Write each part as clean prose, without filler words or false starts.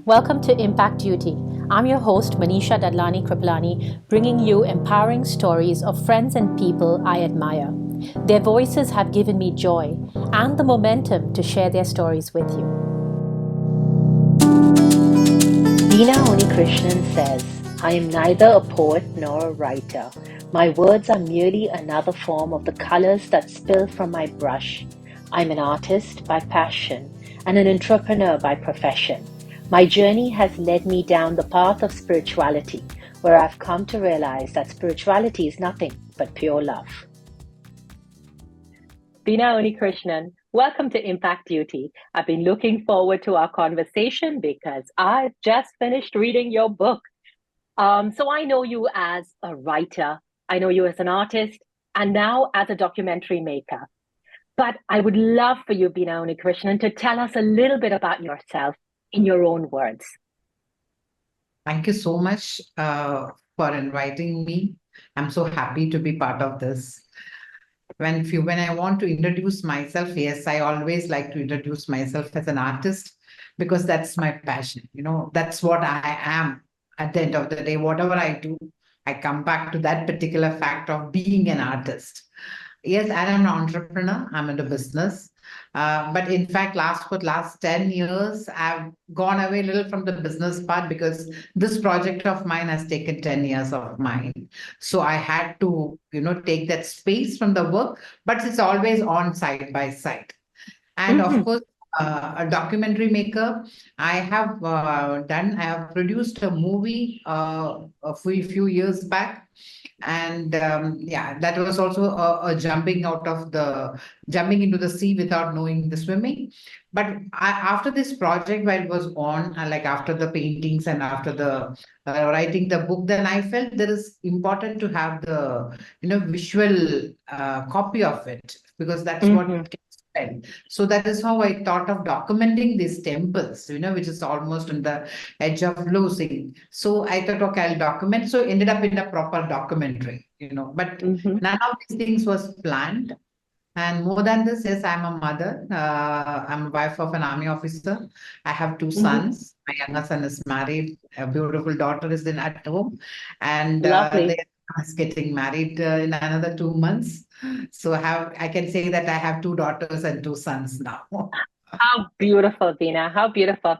Welcome to Impact Duty. I'm your host, Manisha Dadlani Kripalani, bringing you empowering stories of friends and people I admire. Their voices have given me joy and the momentum to share their stories with you. Beena Unnikrishnan says, I am neither a poet nor a writer. My words are merely another form of the colors that spill from my brush. I'm an artist by passion and an entrepreneur by profession. My journey has led me down the path of spirituality, where I've come to realize that spirituality is nothing but pure love. Beena Unnikrishnan, welcome to Impact Duty. I've been looking forward to our conversation because I've just finished reading your book. So I know you as a writer, I know you as an artist, and now as a documentary maker. But I would love for you, Beena Unnikrishnan, to tell us a little bit about yourself in your own words. Thank you so much for inviting me. I'm so happy to be part of this. When I want to introduce myself, yes, I always like to introduce myself as an artist because that's my passion. That's what I am at the end of the day. Whatever I do, I come back to that particular fact of being an artist. Yes, I am an entrepreneur. I'm into business. But in fact, for last 10 years, I've gone away a little from the business part because this project of mine has taken 10 years of mine. So I had to, take that space from the work, but it's always on side by side. And of course, a documentary maker. I have produced a movie a few years back. And yeah, that was also a jumping into the sea without knowing the swimming. But after this project, while it was on, like after the paintings and after the writing the book, then I felt there is important to have the visual copy of it because that's what so that is how I thought of documenting these temples, which is almost on the edge of losing. So I thought, okay, I'll document. So ended up in a proper documentary, but none of these things was planned. And more than this, yes, I'm a mother. I'm a wife of an army officer. I have two sons. My younger son is married. A beautiful daughter is at home. And Lovely. they is getting married in another 2 months. So I can say that I have two daughters and two sons now. How beautiful, Beena. How beautiful.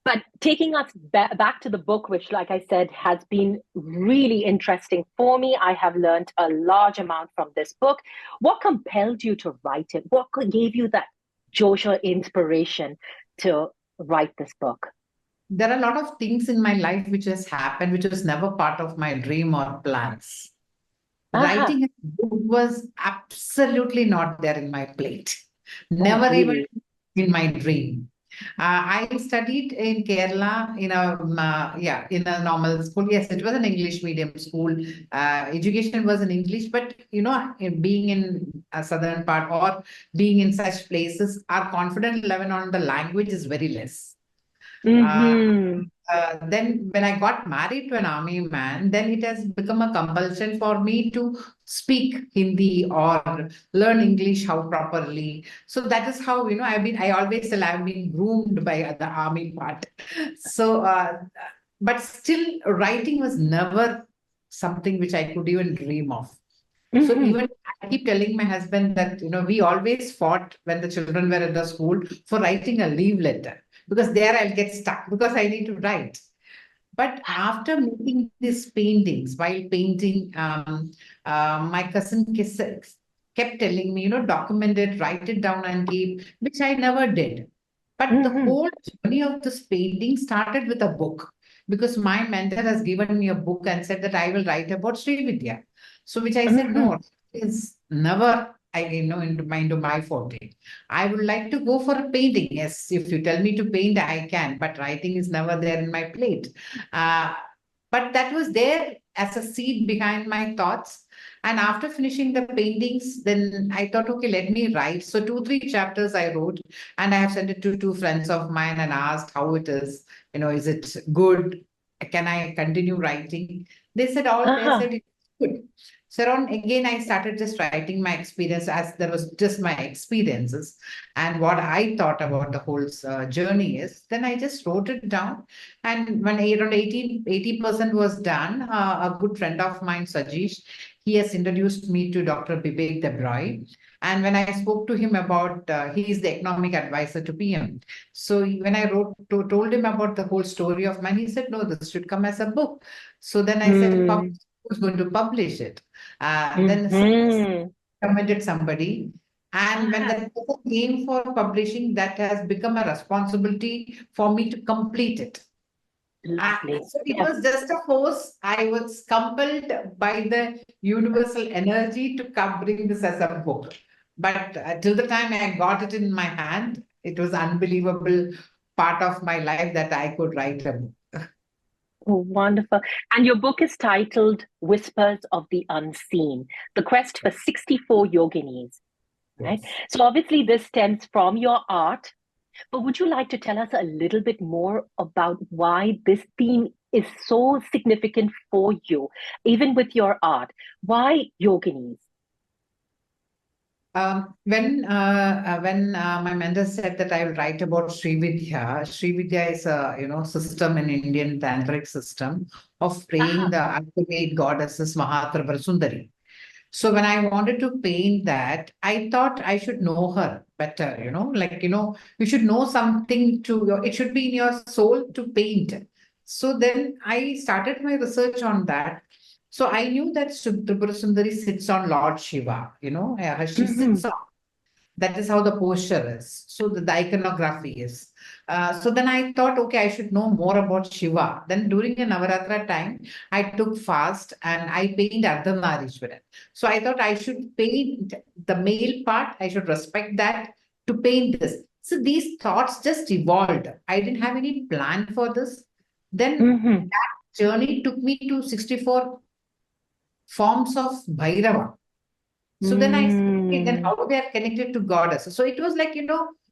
But taking us back to the book, which, like I said, has been really interesting for me. I have learned a large amount from this book. What compelled you to write it? What gave you that josh or inspiration to write this book? There are a lot of things in my life which has happened, which was never part of my dream or plans. Aha. Writing a book was absolutely not there in my plate. Oh, Never even really? in my dream. I studied in Kerala in a normal school. Yes, it was an English medium school. Education was in English, but being in a southern part or being in such places, our confidence level on the language is very less. Mm-hmm. Then when I got married to an army man, then it has become a compulsion for me to speak Hindi or learn English how properly. So that is how, I always say I've been groomed by the army part. So, but still writing was never something which I could even dream of. So Mm-hmm. even I keep telling my husband that, we always fought when the children were at the school for writing a leave letter because there I'll get stuck because I need to write. But after making these paintings, while painting, my kept telling me, document it, write it down and keep, which I never did. But the Mm-hmm. whole journey of this painting started with a book because my mentor has given me a book and said that I will write about Sri Vidya. So which I said, Mm-hmm. no, it's never into my forte. I would like to go for a painting. Yes, if you tell me to paint, I can, but writing is never there in my plate. Uh, but that was there as a seed behind my thoughts. And after finishing the paintings, then I thought, okay, let me write. So 2, 3 chapters I wrote, and I have sent it to two friends of mine and asked how it is. Is it good? Can I continue writing? They said Uh-huh. it's good. So around again, I started just writing my experience as there was just my experiences and what I thought about the whole journey is. Then I just wrote it down. And when around 80% was done, a good friend of mine, Sajish, he has introduced me to Dr. Bibek Debroy. And when I spoke to him about, he is the economic advisor to PM. So when I told him about the whole story of mine, he said, no, this should come as a book. So then I said, Mm. who's going to publish it? Then Mm-hmm. recommended somebody. And when Ah, that person came for publishing, that has become a responsibility for me to complete it. lovely. So it Yeah. was just a force. I was compelled by the universal energy to come bring this as a book. But till the time I got it in my hand, it was unbelievable part of my life that I could write a book. Oh, wonderful. And your book is titled Whispers of the Unseen, The Quest for 64 Yoginis, right? Yes. So obviously this stems from your art, but would you like to tell us a little bit more about why this theme is so significant for you, even with your art? Why yoginis? When my mentor said that I will write about Sri Vidya is a system in Indian tantric system of praying Ah, the ultimate goddesses Mahatripura Sundari. So when I wanted to paint that, I thought I should know her better, you should know something it should be in your soul to paint. So then I started my research on that. So I knew that Tripura Sundari sits on Lord Shiva, she mm-hmm, sits on that is how the posture is. So the iconography is. So then I thought, okay, I should know more about Shiva. Then during the Navaratra time, I took fast and I paint Ardhanarishwaran. So I thought I should paint the male part. I should respect that to paint this. So these thoughts just evolved. I didn't have any plan for this. Then mm-hmm, that journey took me to 64 forms of Bhairava. So then I said, okay, then mm, how they are connected to goddess. So it was like,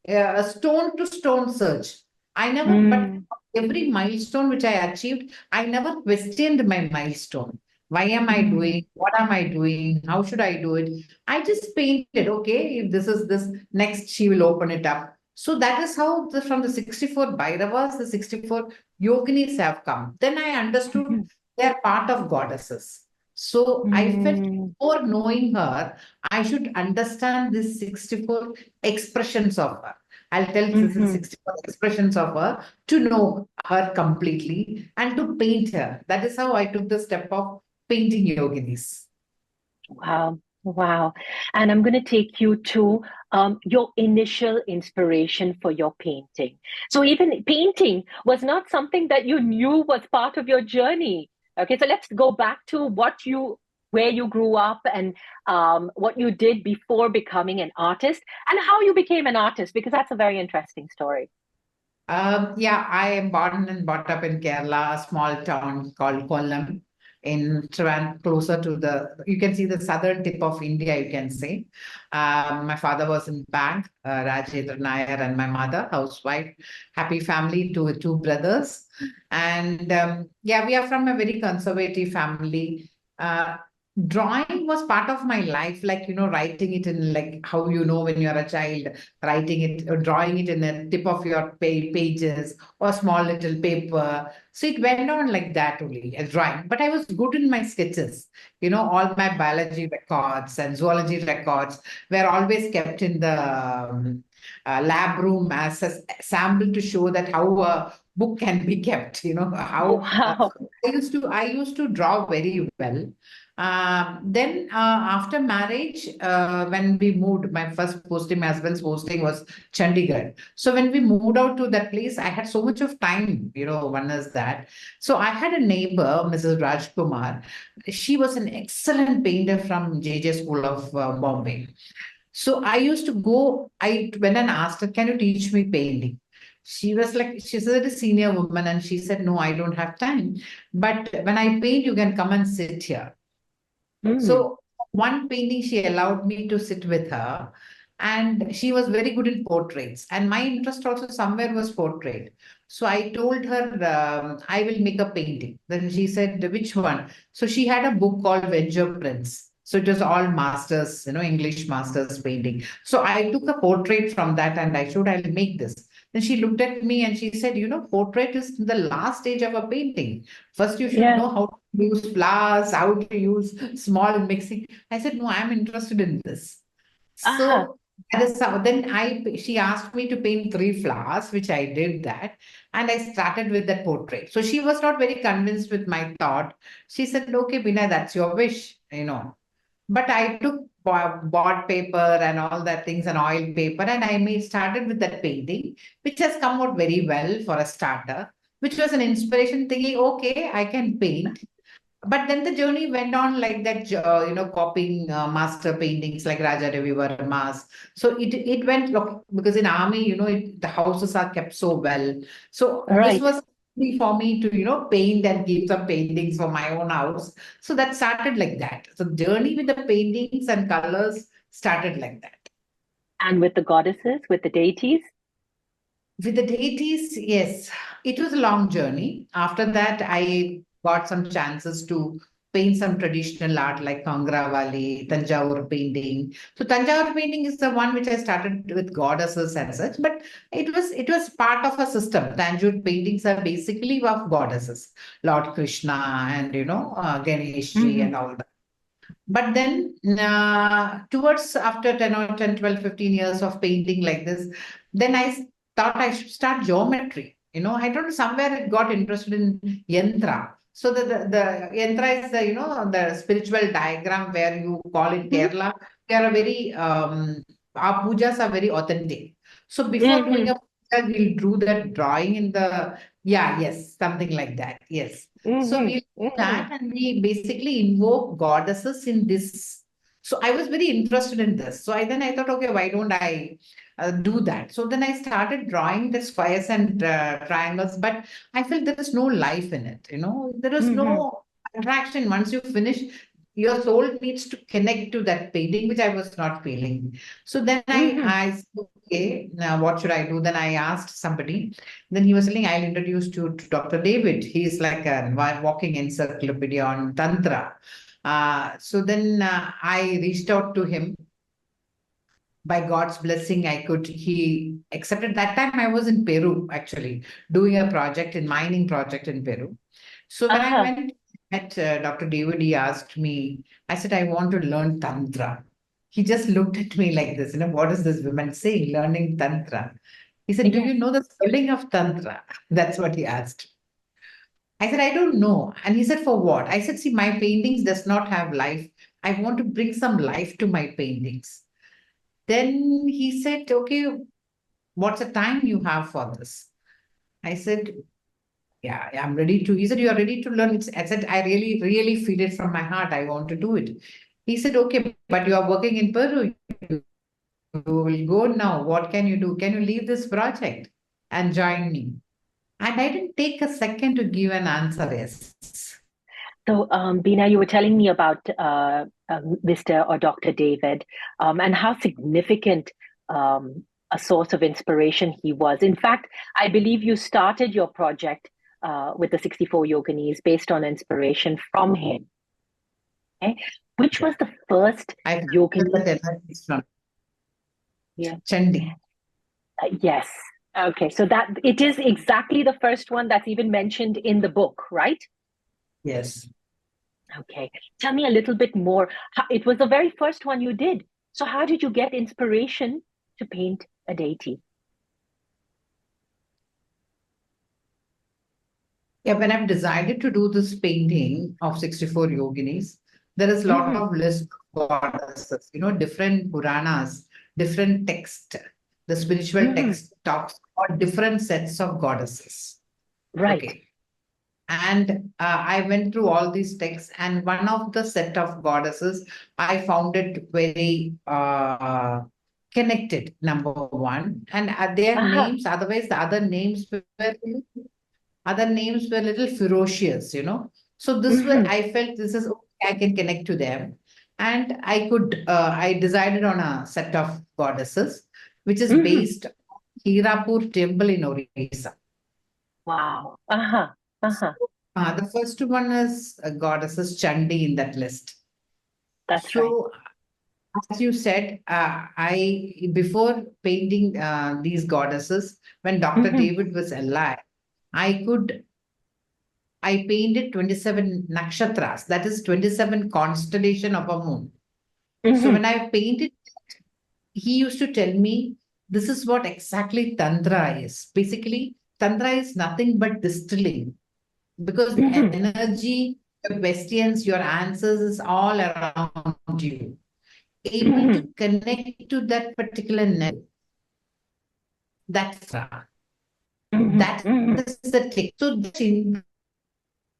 a stone to stone search. But mm, every milestone which I achieved, I never questioned my milestone. Why am I mm, doing? What am I doing? How should I do it? I just painted, okay, if this is this, next she will open it up. So that is how from the 64 Bhairavas, the 64 yoginis have come. Then I understood mm, they are part of goddesses. So I felt mm, before knowing her, I should understand these 64 expressions of her. I'll tell this is mm-hmm. 64 expressions of her to know her completely and to paint her. That is how I took the step of painting yoginis. Wow. Wow. And I'm going to take you to your initial inspiration for your painting. So, even painting was not something that you knew was part of your journey. Okay, so let's go back to where you grew up and what you did before becoming an artist and how you became an artist, because that's a very interesting story. Yeah, I am born and brought up in Kerala, a small town called Kollam in closer to you can see the southern tip of India, you can say. My father was in bank, Rajendra Nair, and my mother, housewife, happy family, two brothers. And yeah, we are from a very conservative family. Uh, Drawing was part of my life, like, writing it in like how when you're a child writing it or drawing it in the tip of your pages or small little paper. So it went on like that only, as drawing. But I was good in my sketches. All my biology records and zoology records were always kept in the lab room as a sample to show that how a book can be kept. How Wow. I used to draw very well. Then after marriage, when we moved, my first posting, my husband's posting was Chandigarh. So when we moved out to that place, I had so much of time, one is that. So I had a neighbor, Mrs. Rajkumar. She was an excellent painter from JJ School of Bombay. So I used to go, I went and asked her, can you teach me painting? She was like, she's a senior woman, and she said, no, I don't have time. But when I paint, you can come and sit here. Mm, So one painting, she allowed me to sit with her, and she was very good in portraits. And my interest also somewhere was portrait. So I told her, I will make a painting. Then she said, which one? So she had a book called Venture Prince. So it was all masters, English masters painting. So I took a portrait from that and I showed I'll make this. Then she looked at me and she said, portrait is the last stage of a painting. First, you should Yeah. know how to use flowers, how to use small mixing. I said, no, I'm interested in this. Uh-huh. So that is how then she asked me to paint three flowers, which I did that. And I started with that portrait. So she was not very convinced with my thought. She said, okay, Bina, that's your wish. But I took board paper and all that things and oil paper, and I made started with that painting, which has come out very well for a starter, which was an inspiration thinking, okay, I can paint. But then the journey went on like that, copying master paintings like Raja Ravi Verma's. So it went look, because in army, the houses are kept so well. So this Right. was easy for me to paint and keep some paintings for my own house. So that started like that. So journey with the paintings and colors started like that. And with the goddesses, with the deities? With the deities, yes, it was a long journey. After that, I got some chances to paint some traditional art like Kangravali, Tanjavur painting. So Tanjavur painting is the one which I started with goddesses and such, but it was part of a system. Tanjore paintings are basically of goddesses, Lord Krishna and Ganesh ji Mm-hmm. and all that. But then, towards after 10 or 10, 12, 15 years of painting like this, then thought I should start geometry. I don't know, somewhere I got interested in yantra. So the yantra is the spiritual diagram where you call in Kerala, they are a very, our pujas are very authentic. So before doing Mm-hmm. a puja, we'll do that drawing in the, yeah, yes, something like that. Yes. So Mm-hmm. we'll Mm-hmm. that and we basically invoke goddesses in this. So I was very interested in this. So I thought, okay, why don't I do that? So then I started drawing the squares and triangles, but I felt there is no life in it. There is Mm-hmm. no attraction. Once you finish, your soul needs to connect to that painting, which I was not feeling. So then Mm-hmm. I said, okay, now what should I do? Then I asked somebody. Then he was telling, I'll introduce you to Dr. David. He's like a walking encyclopedia on Tantra. So then I reached out to him. By God's blessing, he accepted. That time I was in Peru, actually, doing a project in mining project in Peru. So when I Uh-huh. went at Dr. David, he asked me, I said, I want to learn Tantra. He just looked at me like this, what is this woman saying, learning Tantra? He said, do Yes. you know the spelling of Tantra? That's what he asked. I said, I don't know. And he said, for what? I said, see, my paintings does not have life. I want to bring some life to my paintings. Then he said, okay, what's the time you have for this? I said, yeah, I'm ready to. He said, you are ready to learn. I said, I really, really feel it from my heart. I want to do it. He said, okay, but you are working in Peru. You will go now. What can you do? Can you leave this project and join me? And I didn't take a second to give an answer. Yes. So, Beena, you were telling me about Mr. or Dr. David, and how significant a source of inspiration he was. In fact, I believe you started your project with the 64 Yoginis based on inspiration from him. Okay? Which Yeah. was the first I yogini? that energies from Yeah. Chandi. Yes. Okay. So that it is exactly the first one that's even mentioned in the book, right? Yes. Okay. Tell me a little bit more. It was the very first one you did. So how did you get inspiration to paint a deity? Yeah, when I've decided to do this painting of 64 yoginis, there is a lot Mm-hmm. of list of goddesses, different Puranas, different text. The spiritual Mm-hmm. text talks about different sets of goddesses. Right. Okay. And I went through all these texts, and one of the set of goddesses, I found it very connected, number one. And their Uh-huh. names, otherwise, the other names were a little ferocious. So this way, Mm-hmm. I felt this is okay, I can connect to them. And I decided on a set of goddesses, which is Mm-hmm. based on Hirapur temple in Orissa. Wow. Uh-huh. Uh-huh. The first one is goddesses Chandi in that list. That's right. So, as you said, I before painting these goddesses, when Dr. Mm-hmm. David was alive, I could I painted 27 nakshatras, that is 27 constellation of a moon. So Mm-hmm. when I painted, he used to tell me this is what exactly Tantra is. Basically, Tantra is nothing but distilling because Mm-hmm. energy, your questions, your answers is all around you. Able to Mm-hmm. connect to that particular net, that's Mm-hmm. that Mm-hmm. is the trick. So that's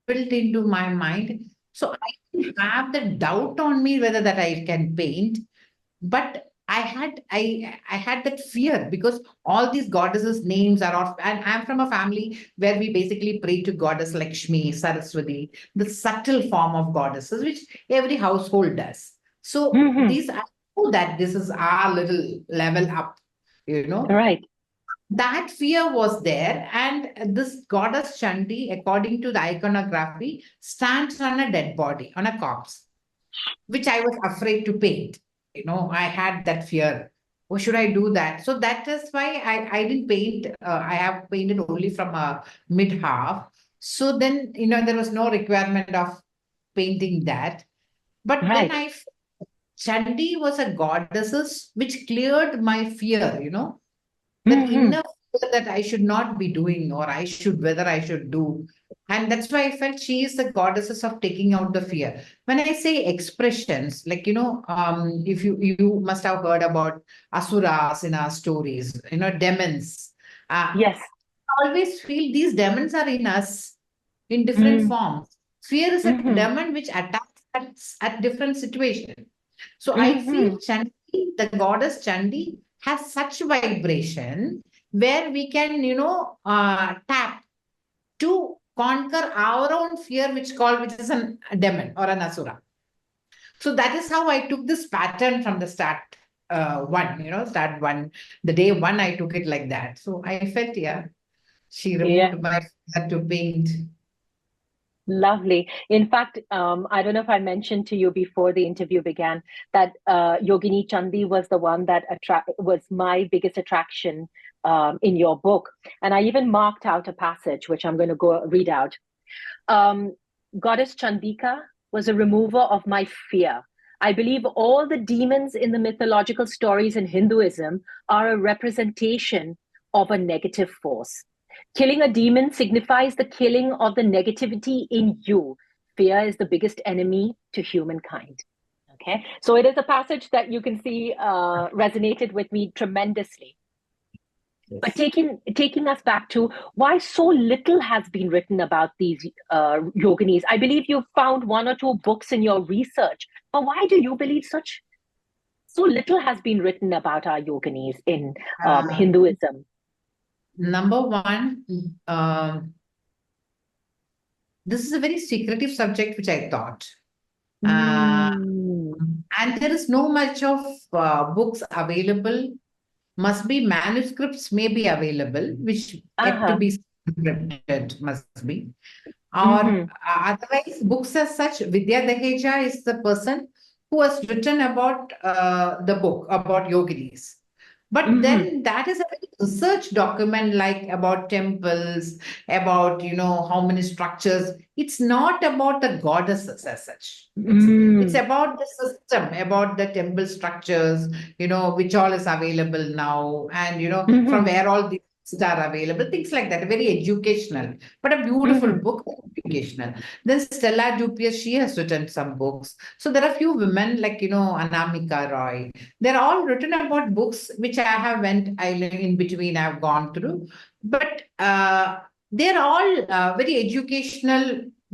built into my mind. So I didn't have the doubt on me whether that I can paint, but I had that fear because all these goddesses names are off, and I'm from a family where we basically pray to goddess Lakshmi, Saraswati, the subtle form of goddesses which every household does. So Mm-hmm. these, I know that this is our little level up, you know. Right. That fear was there, and this goddess Chandi, according to the iconography, stands on a dead body, on a corpse, which I was afraid to paint. I had that fear. Oh, should I do that? So that is why I didn't paint. I have painted only from a mid half. So then, there was no requirement of painting that. But then Right. Chandi was a goddess which cleared my fear, that Mm-hmm. inner fear that I should not be doing or whether I should do. And that's why I felt she is the goddesses of taking out the fear. When I say expressions, like, if you must have heard about asuras in our stories, demons. Yes. I always feel these demons are in us in different Mm-hmm. forms. Fear is a Mm-hmm. demon which attacks at different situations. So I Mm-hmm. feel Chandi, the goddess Chandi, has such vibration where we can, tap to conquer our own fear, which is a demon or an asura. So that is how I took this pattern from the start. Start one, the day one, I took it like that. So I felt, yeah, she Yeah. removed my fear to paint. Lovely. In fact, I don't know if I mentioned to you before the interview began that Yogini Chandi was the one that was my biggest attraction in your book, and I even marked out a passage which I'm going to go read out. Um, Goddess Chandika was a remover of my fear. I believe all the demons in the mythological stories in Hinduism are a representation of a negative force. Killing a demon signifies the killing of the negativity in you. Fear is the biggest enemy to humankind. Okay, so it is a passage that you can see resonated with me tremendously. But Yes. taking us back to why so little has been written about these yoginis. I believe you found one or two books in your research, but why do you believe so little has been written about our yoginis in Uh, Hinduism? Number one, this is a very secretive subject, which I thought. Uh, Mm. and there is no much of books available. Must be manuscripts may be available, which yet to Uh-huh. be scripted must be. Or Mm-hmm. otherwise, books as such, Vidya Daheja is the person who has written about the book about yoginis. But Mm-hmm. then that is a very research document, like about temples, about how many structures. It's not about the goddesses as such. It's Mm. about the system, about the temple structures, which all is available now, and from Mm-hmm. where all these are available, things like that. Very educational, but a beautiful Mm-hmm. book, educational. Then Stella Dupier, she has written some books. So there are few women like Anamika Roy. They're all written about books which I in between I've gone through, but they're all very educational.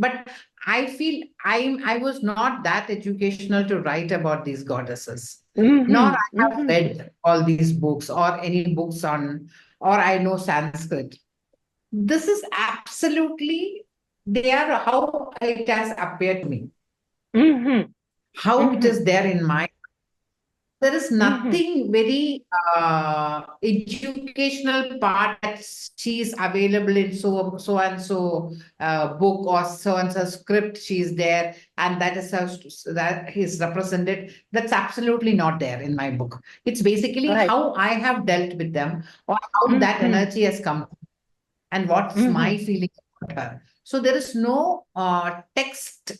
But I feel I was not that educational to write about these goddesses, nor Mm-hmm. I have Mm-hmm. read all these books or any books on, or I know Sanskrit. This is absolutely, they are how it has appeared to me, Mm-hmm. how it Mm-hmm. is there in my. There is Mm-hmm. nothing very educational part that she's available in so and so book or so and so script. She's there, and that is how that is represented. That's absolutely not there in my book. It's basically Right. how I have dealt with them, or how that Mm-hmm. energy has come, and what's Mm-hmm. my feeling about her. So there is no Mm-hmm. text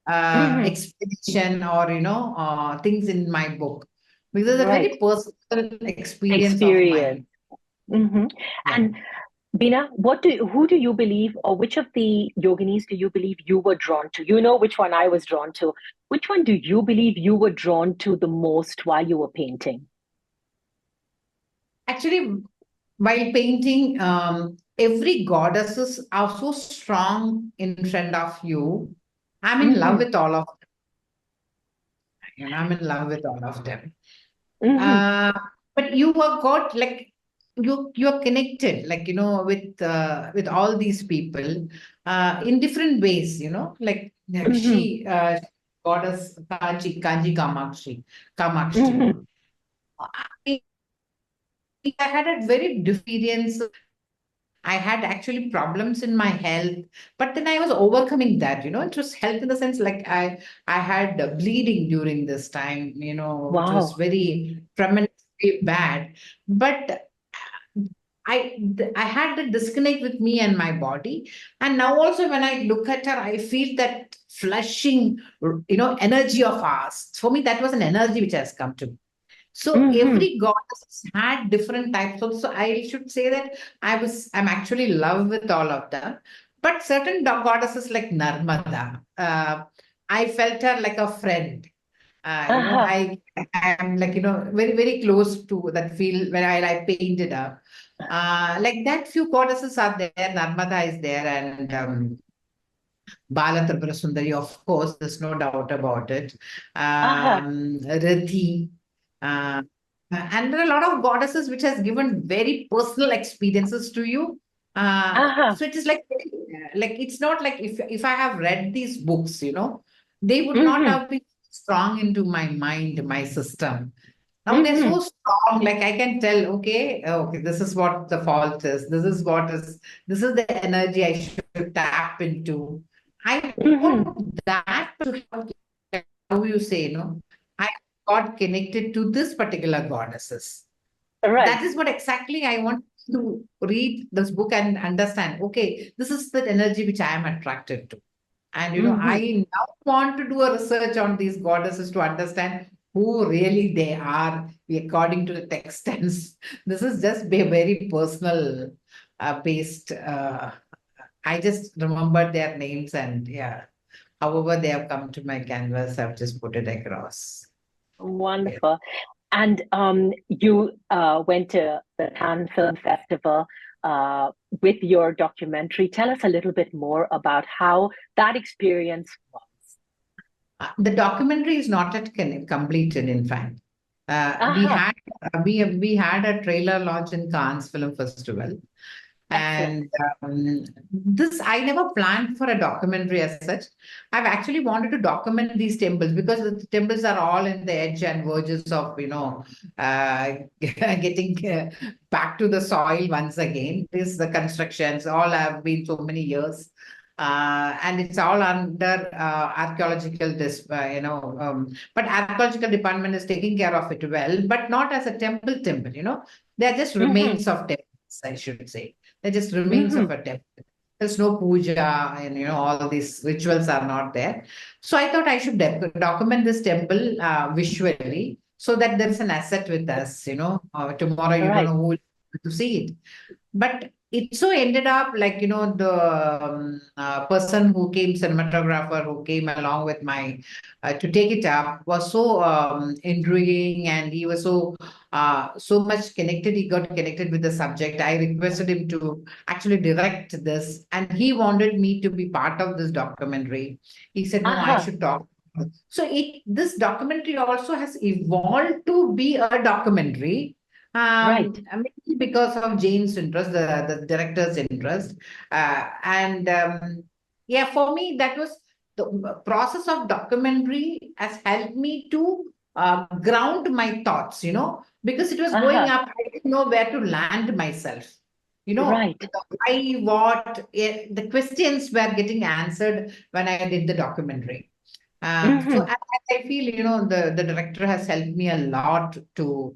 Mm-hmm. explanation, or things in my book, because it's a Right. very personal experience of Experience. mine. Mm-hmm. Yeah. And Beena, who do you believe, or which of the yoginis do you believe you were drawn to? You know which one I was drawn to. Which one do you believe you were drawn to the most while you were painting? Actually, while painting, every goddesses are so strong in front of you. I'm in love Mm-hmm. with all of them. I'm in love with all of them. Mm-hmm. Uh, but you were got like you're connected, like with all these people in different ways. Like Mm-hmm. she goddess Kanji Kamakshi. Mm-hmm. I, I had a very different experience. I had actually problems in my health, but then I was overcoming that. It was health in the sense like I had bleeding during this time, which was Wow. very tremendously bad. But I had the disconnect with me and my body, and now also when I look at her, I feel that flushing, energy of ours. For me, that was an energy which has come to me. So Mm-hmm. every goddess had different types of. So I should say that I'm actually in love with all of them. But certain goddesses like Narmada, I felt her like a friend. Uh-huh. I am like very very close to that feel when I painted her. Like that, few goddesses are there. Narmada is there, and Bala Tripura Sundari, of course, there's no doubt about it. Uh-huh. Rati. Uh, and there are a lot of goddesses which has given very personal experiences to you. Uh-huh. So it is like it's not like if I have read these books, they would not Mm-hmm. have been strong into my mind, my system. Now they're Mm-hmm. so strong, like I can tell, okay, this is what the fault is. This is the energy I should tap into. I Mm-hmm. want that to help, how you say, I got connected to this particular goddesses. That Right. is what exactly I want to read this book and understand. Okay, this is the energy which I am attracted to. And Mm-hmm. I now want to do a research on these goddesses to understand who really they are according to the text. And this is just a very personal based. I just remember their names, and yeah, however they have come to my canvas, I've just put it across. Yeah. Wonderful. And you went to the Cannes Film Festival with your documentary. Tell us a little bit more about how that experience was. The documentary is not yet completed. In fact, Aha, we had a trailer launch in Cannes Film Festival. excellent. And this, I never planned for a documentary as such. I've actually wanted to document these temples because the temples are all in the edge and verges of, getting back to the soil once again. This the constructions all have been so many years. And it's all under archaeological, but archaeological department is taking care of it well, but not as a temple. They're just Mm-hmm, remains of temples, I should say. They're just remains mm-hmm, of a temple. There's no puja, and all these rituals are not there. So I thought I should document this temple visually, so that there's an asset with us. Tomorrow you don't right. know who will to see it. But it so ended up like, the person who came, cinematographer who came along with my to take it up, was so intriguing, and he was so much connected. He got connected with the subject. I requested him to actually direct this, and he wanted me to be part of this documentary. He said, no, I Aha, should talk. So this documentary also has evolved to be a documentary, right. mainly because of Jane's interest, the director's interest. And yeah, for me, that was the process of documentary has helped me to ground my thoughts, because it was going Uh-huh. up. I didn't know where to land myself. Right. The why, what, the questions were getting answered when I did the documentary. So Mm-hmm. I feel, the director has helped me a lot to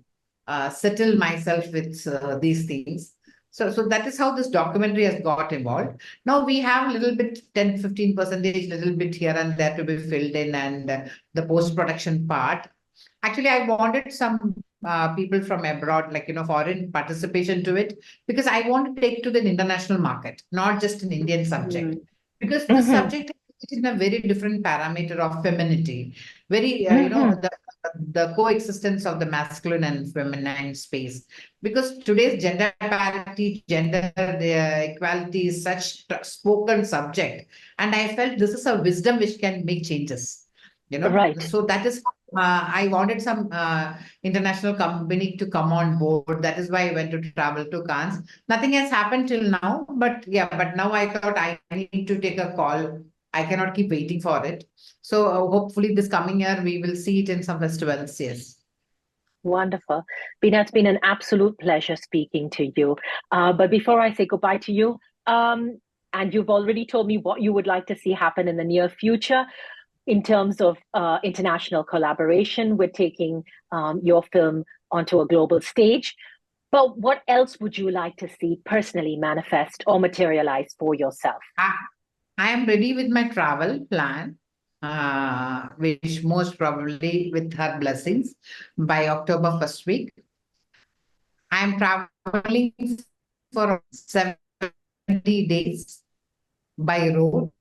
settle myself with these things. So that is how this documentary has got involved. Now we have a little bit, 10-15%, little bit here and there to be filled in, and the post-production part. Actually, I wanted some people from abroad, like, foreign participation to it, because I want to take to the international market, not just an Indian subject. Because this Mm-hmm. subject is in a very different parameter of femininity, very, Mm-hmm. the coexistence of the masculine and feminine space. Because today's gender parity, gender equality is such spoken subject. And I felt this is a wisdom which can make changes. Right. So that is, I wanted some international company to come on board. That is why I went to travel to Cannes. Nothing has happened till now, but yeah, but now I thought I need to take a call. I cannot keep waiting for it. So hopefully this coming year we will see it in some festivals. Yes. Wonderful. Beena, it's been an absolute pleasure speaking to you. But before I say goodbye to you, and you've already told me what you would like to see happen in the near future in terms of international collaboration with taking your film onto a global stage. But what else would you like to see personally manifest or materialize for yourself? I, I am ready with my travel plan, which most probably with her blessings by October first week. I am traveling for 70 days by road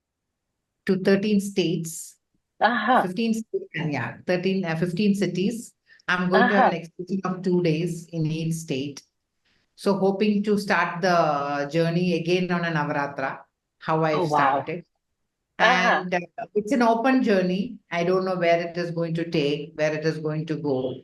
to 13 states, Aha, 15 states, yeah, 13, 15 cities. I'm going to have an aha. experience of 2 days in each state. So hoping to start the journey again on a Navratra, how Oh, I've wow. started. Aha, And it's an open journey. I don't know where it is going to take, where it is going to go.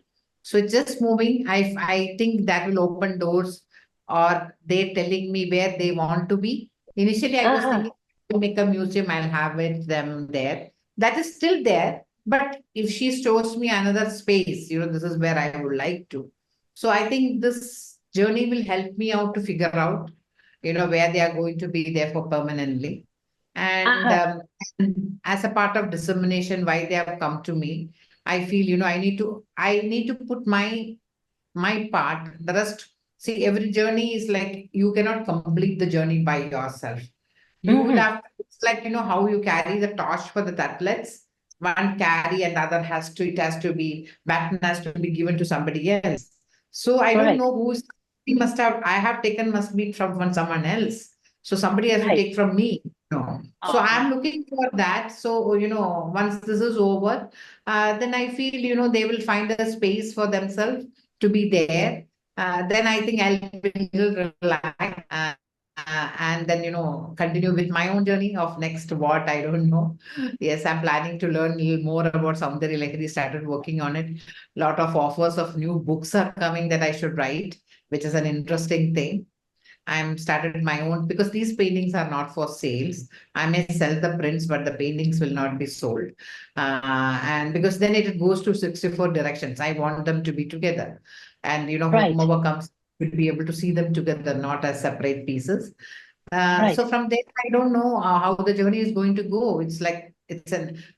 So it's just moving. I think that will open doors, or they're telling me where they want to be. Initially, I was thinking aha, to make a museum, I'll have it them there. That is still there. But if she shows me another space, this is where I would like to. So I think this journey will help me out to figure out, where they are going to be there for permanently. And aha. as a part of dissemination, why they have come to me, I feel, I need to put my part. The rest, see, every journey is like you cannot complete the journey by yourself. You will Mm-hmm. have, it's like, how you carry the torch for the athletes. One carry and the other it has to be, baton has to be given to somebody else. So I don't Right, know I have taken must be from someone else. So somebody has to right. take from me. No. So Uh-huh. I'm looking for that. So, once this is over, then I feel, they will find a space for themselves to be there. Then I think I'll be a little relaxed. And then, continue with my own journey of next what, I don't know. Yes, I'm planning to learn a little more about Soundari Lahiri, started working on it. Lot of offers of new books are coming that I should write, which is an interesting thing. I'm started my own because these paintings are not for sales. I may sell the prints, but the paintings will not be sold. And because then it goes to 64 directions. I want them to be together. And Right, whomever comes will be able to see them together, not as separate pieces. right. So from there, I don't know how the journey is going to go. It's like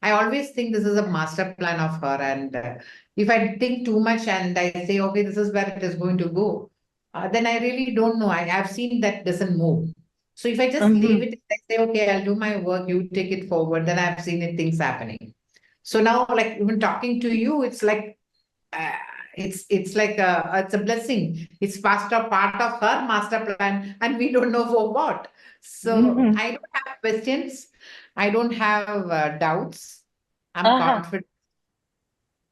I always think this is a master plan of her. And if I think too much and I say, okay, this is where it is going to go, then I really don't know. I have seen that doesn't move. So if I just leave Mm-hmm. it, I say, okay, I'll do my work, you take it forward, then I've seen it, things happening. So now, like even talking to you, it's like uh, it's like it's a blessing. It's part of her master plan, and we don't know for what. So Mm-hmm. I don't have questions. I don't have doubts. I'm Uh-huh. confident.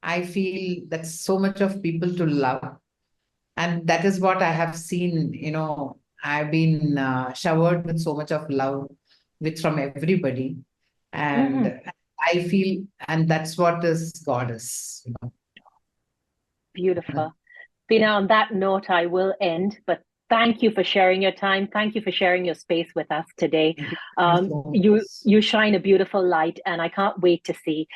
I feel that's so much of people to love, and that is what I have seen. I've been showered with so much of love, with from everybody, Mm-hmm. and I feel, and that's what is goddess. Beautiful. Bina, on that note, I will end, but thank you for sharing your time. Thank you for sharing your space with us today. Thank you so You shine a beautiful light, and I can't wait to see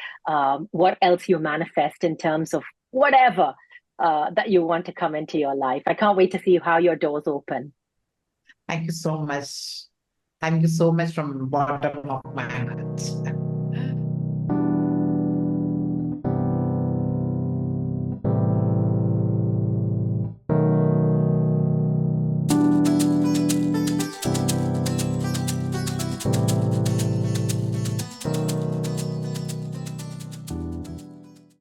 what else you manifest in terms of whatever that you want to come into your life. I can't wait to see how your doors open. Thank you so much. Thank you so much from the bottom of my heart.